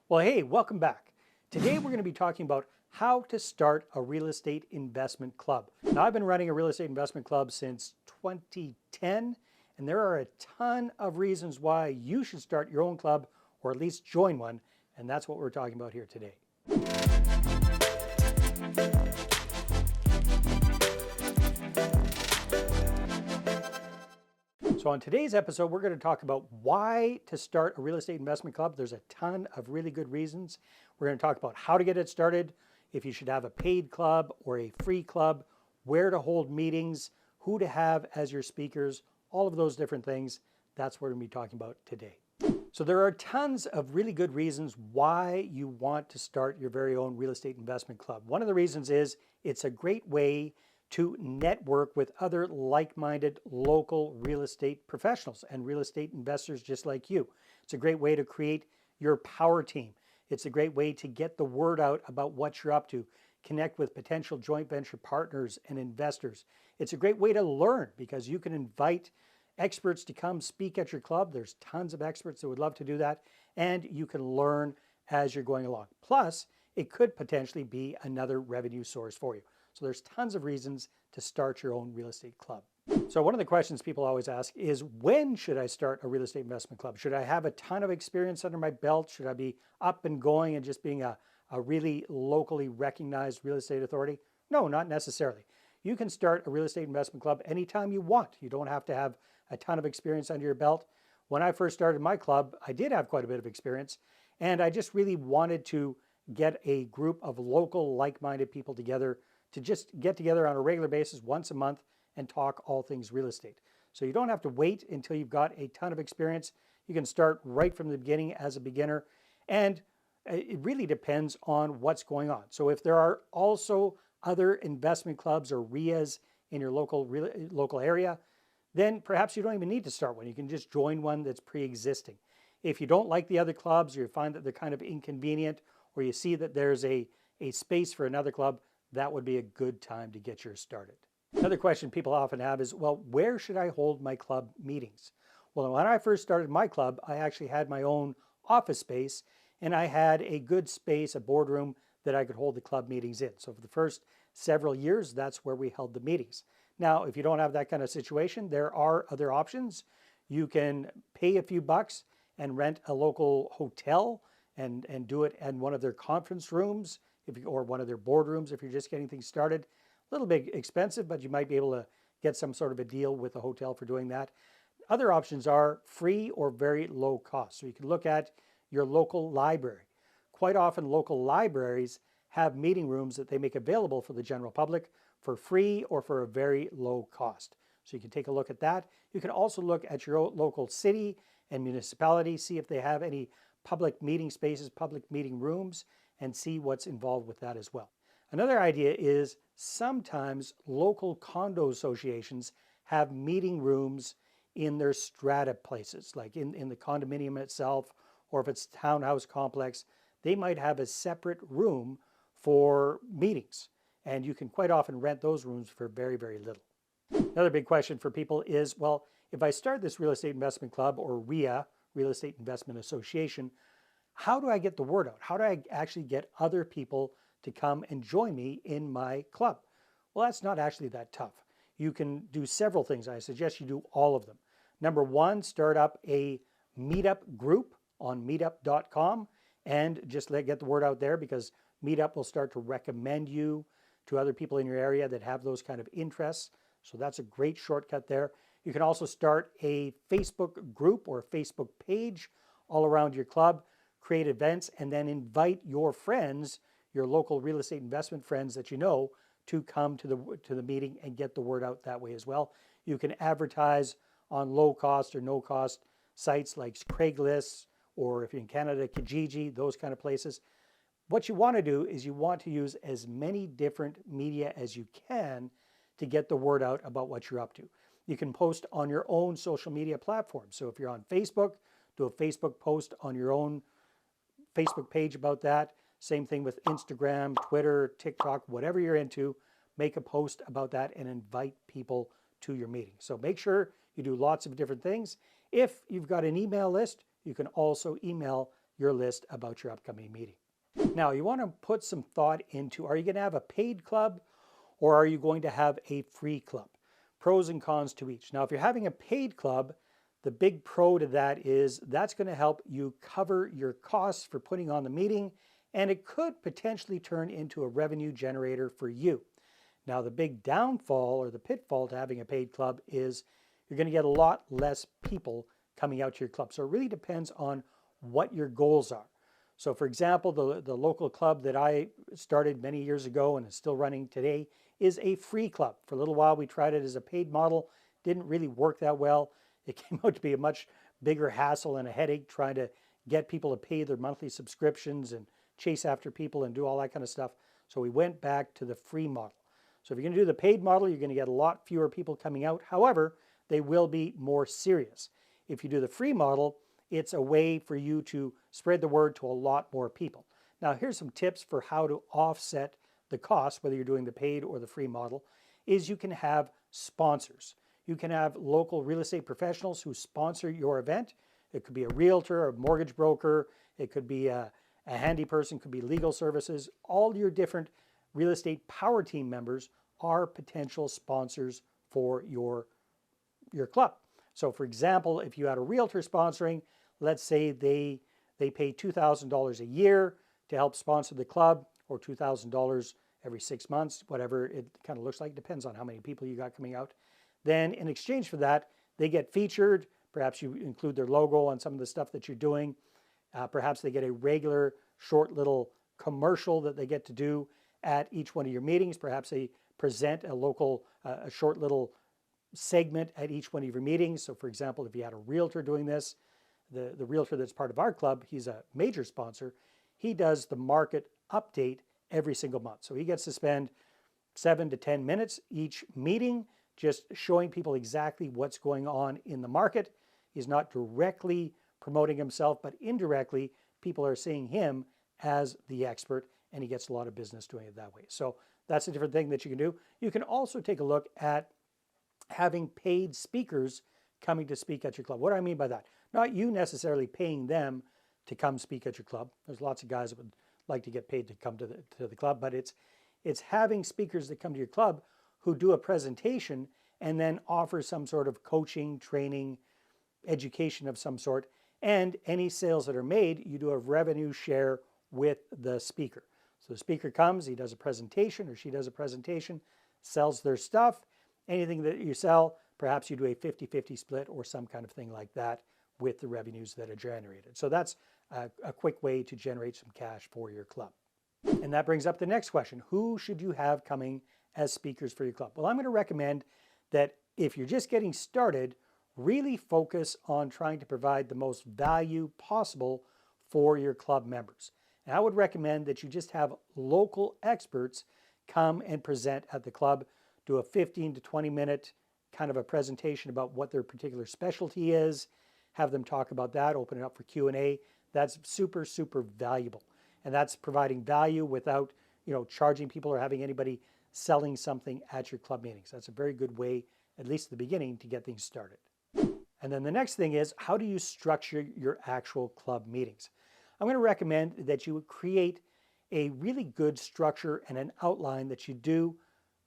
Well, hey, welcome back. Today we're going to be talking about how to start a real estate investment club. Now, I've been running a real estate investment club since 2010, and there are a ton of reasons why you should start your own club or at least join one, and that's what we're talking about here today. So on today's episode, we're going to talk about why to start a real estate investment club. There's a ton of really good reasons. We're going to talk about how to get it started, if you should have a paid club or a free club, where to hold meetings, who to have as your speakers, all of those different things. That's what we're going to be talking about today. So there are tons of really good reasons why you want to start your very own real estate investment club. One of the reasons is it's a great way to network with other like-minded local real estate professionals and real estate investors just like you. It's a great way to create your power team. It's a great way to get the word out about what you're up to, connect with potential joint venture partners and investors. It's a great way to learn because you can invite experts to come speak at your club. There's tons of experts that would love to do that, and you can learn as you're going along. Plus, it could potentially be another revenue source for you. So there's tons of reasons to start your own real estate club. So one of the questions people always ask is, when should I start a real estate investment club? Should I have a ton of experience under my belt? Should I be up and going and just being a really locally recognized real estate authority? No, not necessarily. You can start a real estate investment club anytime you want. You don't have to have a ton of experience under your belt. When I first started my club, I did have quite a bit of experience, and I just really wanted to get a group of local like-minded people together to just get together on a regular basis once a month and talk all things real estate. So you don't have to wait until you've got a ton of experience. You can start right from the beginning as a beginner, and it really depends on what's going on. So if there are also other investment clubs or RIAs in your local area, then perhaps you don't even need to start one. You can just join one that's pre-existing. If you don't like the other clubs, or you find that they're kind of inconvenient, or you see that there's a space for another club, that would be a good time to get yours started. Another question people often have is, well, where should I hold my club meetings? Well, when I first started my club, I actually had my own office space, and I had a good space, a boardroom that I could hold the club meetings in. So for the first several years, that's where we held the meetings. Now, if you don't have that kind of situation, there are other options. You can pay a few bucks and rent a local hotel and do it in one of their conference rooms, or one of their boardrooms if you're just getting things started. A little bit expensive, but you might be able to get some sort of a deal with a hotel for doing that. Other options are free or very low cost. So you can look at your local library. Quite often local libraries have meeting rooms that they make available for the general public for free or for a very low cost. So you can take a look at that. You can also look at your local city and municipality, see if they have any public meeting spaces, public meeting rooms, and see what's involved with that as well. Another idea is sometimes local condo associations have meeting rooms in their strata places, like in the condominium itself, or if it's a townhouse complex, they might have a separate room for meetings. And you can quite often rent those rooms for very, very little. Another big question for people is, well, if I start this real estate investment club, or RIA, Real Estate Investment Association, how do I get the word out? How do I actually get other people to come and join me in my club? Well, that's not actually that tough. You can do several things. I suggest you do all of them. Number one, start up a meetup group on meetup.com and just get the word out there, because Meetup will start to recommend you to other people in your area that have those kind of interests. So that's a great shortcut there. You can also start a Facebook group or a Facebook page all around your club, create events, and then invite your friends, your local real estate investment friends that you know, to come to the meeting and get the word out that way as well. You can advertise on low cost or no cost sites like Craigslist, or if you're in Canada, Kijiji, those kind of places. What you want to do is you want to use as many different media as you can to get the word out about what you're up to. You can post on your own social media platforms. So if you're on Facebook, do a Facebook post on your own Facebook page about that. Same thing with Instagram, Twitter, TikTok, whatever you're into, make a post about that and invite people to your meeting. So make sure you do lots of different things. If you've got an email list, you can also email your list about your upcoming meeting. Now, you want to put some thought into, are you going to have a paid club or are you going to have a free club? Pros and cons to each. Now, if you're having a paid club, the big pro to that is that's going to help you cover your costs for putting on the meeting, and it could potentially turn into a revenue generator for you. Now, the big downfall or the pitfall to having a paid club is you're going to get a lot less people coming out to your club. So it really depends on what your goals are. So for example, the local club that I started many years ago and is still running today is a free club. For a little while, we tried it as a paid model. Didn't really work that well. It came out to be a much bigger hassle and a headache trying to get people to pay their monthly subscriptions and chase after people and do all that kind of stuff. So we went back to the free model. So if you're going to do the paid model, you're going to get a lot fewer people coming out. However, they will be more serious. If you do the free model, it's a way for you to spread the word to a lot more people. Now, here's some tips for how to offset the cost, whether you're doing the paid or the free model, is you can have sponsors. You can have local real estate professionals who sponsor your event. It could be a realtor, a mortgage broker, it could be a handy person, it could be legal services. All your different real estate power team members are potential sponsors for your club. So for example, if you had a realtor sponsoring, let's say they pay $2,000 a year to help sponsor the club, or $2,000 every 6 months, whatever it kind of looks like, depends on how many people you got coming out. Then in exchange for that, they get featured. Perhaps you include their logo on some of the stuff that you're doing. Perhaps they get a regular short little commercial that they get to do at each one of your meetings. Perhaps they present a short little segment at each one of your meetings. So for example, if you had a realtor doing this, the realtor that's part of our club, he's a major sponsor. He does the market update every single month. So he gets to spend 7 to 10 minutes each meeting just showing people exactly what's going on in the market. He's not directly promoting himself, but indirectly people are seeing him as the expert, and he gets a lot of business doing it that way. So that's a different thing that you can do. You can also take a look at having paid speakers coming to speak at your club. What do I mean by that? Not you necessarily paying them to come speak at your club. There's lots of guys that would like to get paid to come to the club, but it's having speakers that come to your club who do a presentation and then offer some sort of coaching, training, education of some sort. And any sales that are made, you do a revenue share with the speaker. So the speaker comes, he does a presentation or she does a presentation, sells their stuff. Anything that you sell, perhaps you do a 50-50 split or some kind of thing like that with the revenues that are generated. So that's a quick way to generate some cash for your club. And that brings up the next question. Who should you have coming as speakers for your club? Well, I'm going to recommend that if you're just getting started, really focus on trying to provide the most value possible for your club members. And I would recommend that you just have local experts come and present at the club, do a 15 to 20 minute kind of a presentation about what their particular specialty is, have them talk about that, open it up for Q&A. That's super, super valuable. And that's providing value without, charging people or having anybody selling something at your club meetings. That's a very good way, at least at the beginning, to get things started. And then the next thing is, how do you structure your actual club meetings? I'm going to recommend that you create a really good structure and an outline that you do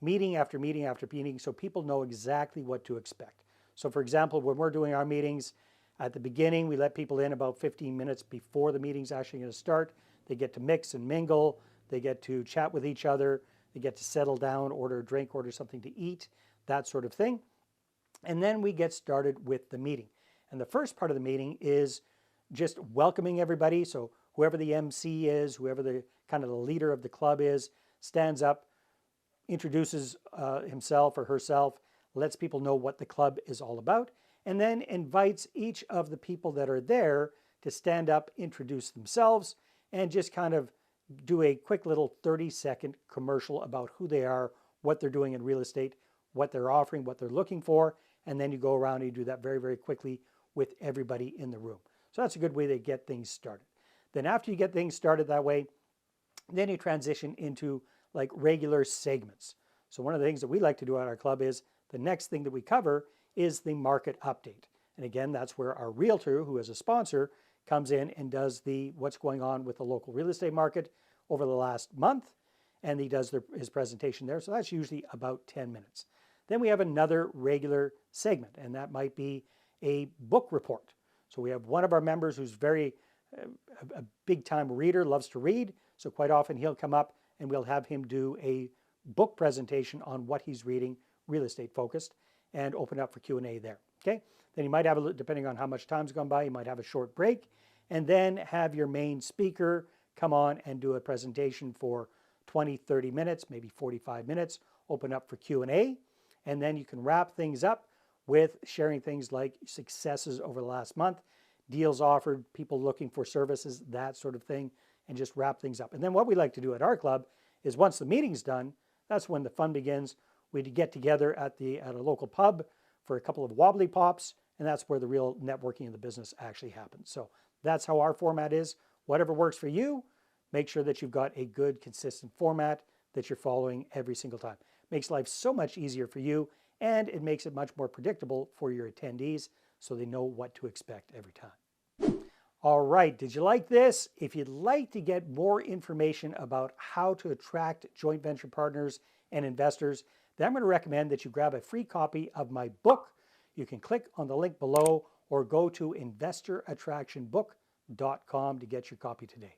meeting after meeting after meeting so people know exactly what to expect. So for example, when we're doing our meetings, at the beginning, we let people in about 15 minutes before the meeting's actually going to start. They get to mix and mingle. They get to chat with each other. They get to settle down, order a drink, order something to eat, that sort of thing. And then we get started with the meeting. And the first part of the meeting is just welcoming everybody. So whoever the MC is, whoever the kind of the leader of the club is, stands up, introduces himself or herself, lets people know what the club is all about, and then invites each of the people that are there to stand up, introduce themselves, and just kind of do a quick little 30-second commercial about who they are, what they're doing in real estate, what they're offering, what they're looking for, and then you go around and you do that very, very quickly with everybody in the room. So that's a good way to get things started. Then after you get things started that way, then you transition into like regular segments. So one of the things that we like to do at our club is the next thing that we cover is the market update. And again, that's where our realtor, who is a sponsor, comes in and does the what's going on with the local real estate market over the last month, and he does his presentation there. So that's usually about 10 minutes. Then we have another regular segment, and that might be a book report. So we have one of our members who's a big time reader, loves to read. So quite often he'll come up and we'll have him do a book presentation on what he's reading, real estate focused, and open up for Q&A there. Okay. Then you might have, depending on how much time's gone by, you might have a short break, and then have your main speaker come on and do a presentation for 20, 30 minutes, maybe 45 minutes, open up for Q&A, and then you can wrap things up with sharing things like successes over the last month, deals offered, people looking for services, that sort of thing, and just wrap things up. And then what we like to do at our club is once the meeting's done, that's when the fun begins. We get together at a local pub for a couple of wobbly pops, and that's where the real networking of the business actually happens. So that's how our format is. Whatever works for you, make sure that you've got a good, consistent format that you're following every single time. Makes life so much easier for you, and it makes it much more predictable for your attendees so they know what to expect every time. All right, did you like this? If you'd like to get more information about how to attract joint venture partners and investors, then I'm going to recommend that you grab a free copy of my book. You can click on the link below or go to investorattractionbook.com to get your copy today.